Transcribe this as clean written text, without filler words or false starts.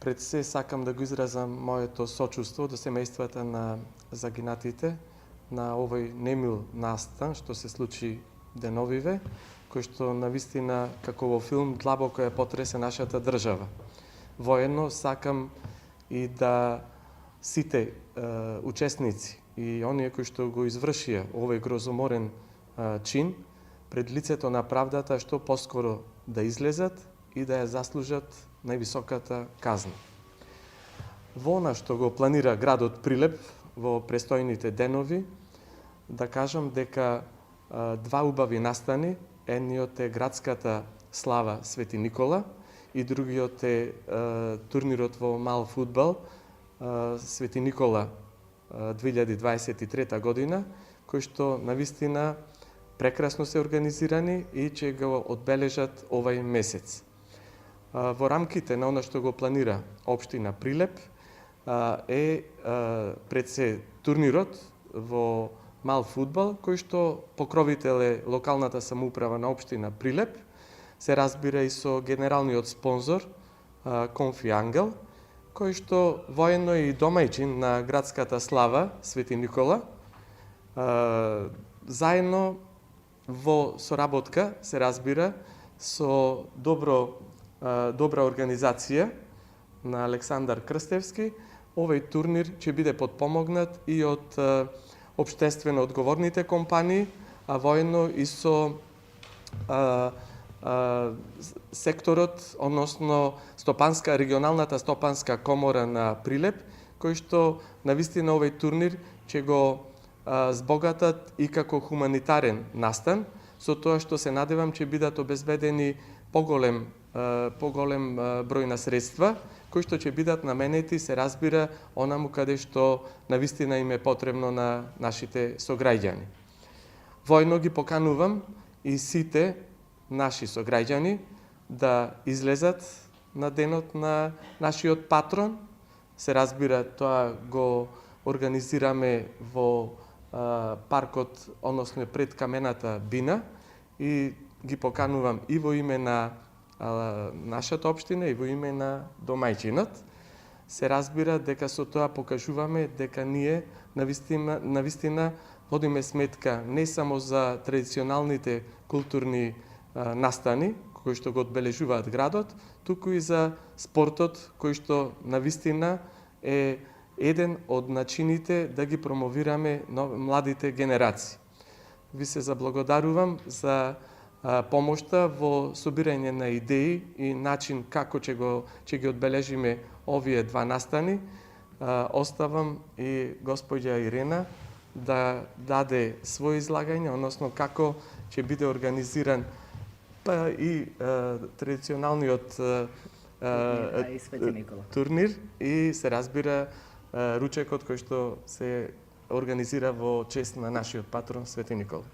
Пред се сакам да го изразам моето сочувство до семејствата на загинатите на овој немил настан што се случи деновиве, кој што навистина како во филм длабоко ја потресе нашата држава. Воедно сакам и да сите учесници и оние кои што го извршија овој грозоморен чин пред лицето на правдата што поскоро да излезат и да ја заслужат највисоката казна. Во она што го планира градот Прилеп во престојните денови, да кажам дека два убави настани, едниот е градската слава Свети Никола и другиот е турнирот во мал фудбал Свети Никола 2023 година, кои што навистина прекрасно се организирани и ќе го одбележат овај месец. Во рамките на она што го планира општина Прилеп е пред се турнирот во мал фудбал, кој што покровител е локалната самоуправа на општина Прилеп, се разбира и со генералниот спонзор Конфи Ангел, кој што воедно е и домајчин на градската слава Свети Никола. Заедно во соработка, се разбира, со добра организација на Александар Крстевски, овој турнир ќе биде подпомогнат и од општествено одговорните компании, а воедно и со секторот, односно регионалната стопанска комора на Прилеп, кој што навистина овој турнир ќе го збогатат и како хуманитарен настан, со тоа што се надевам ќе бидат обезбедени поголем број на средства, кои што ќе бидат наменети, се разбира, онаму каде што навистина им е потребно на нашите сограѓани. Воедно ги поканувам и сите наши сограѓани да излезат на денот на нашиот патрон. Се разбира, тоа го организираме во паркот, односно пред камената бина, и ги поканувам и во име на нашата општина и во име на домајчинот. Се разбира дека со тоа покажуваме дека ние навистина водиме сметка не само за традиционалните културни настани кои што го одбележуваат градот, туку и за спортот кој што навистина е еден од начините да ги промовираме младите генерации. Ви се заблагодарувам за помошта во собирање на идеи и начин како ќе ги одбележиме овие два настани. Оставам и господја Ирена да даде свој излагање, односно како ќе биде организиран и традиционалниот турнир и се разбира ручекот кој што се организира во чест на нашиот патрон Свети Никола.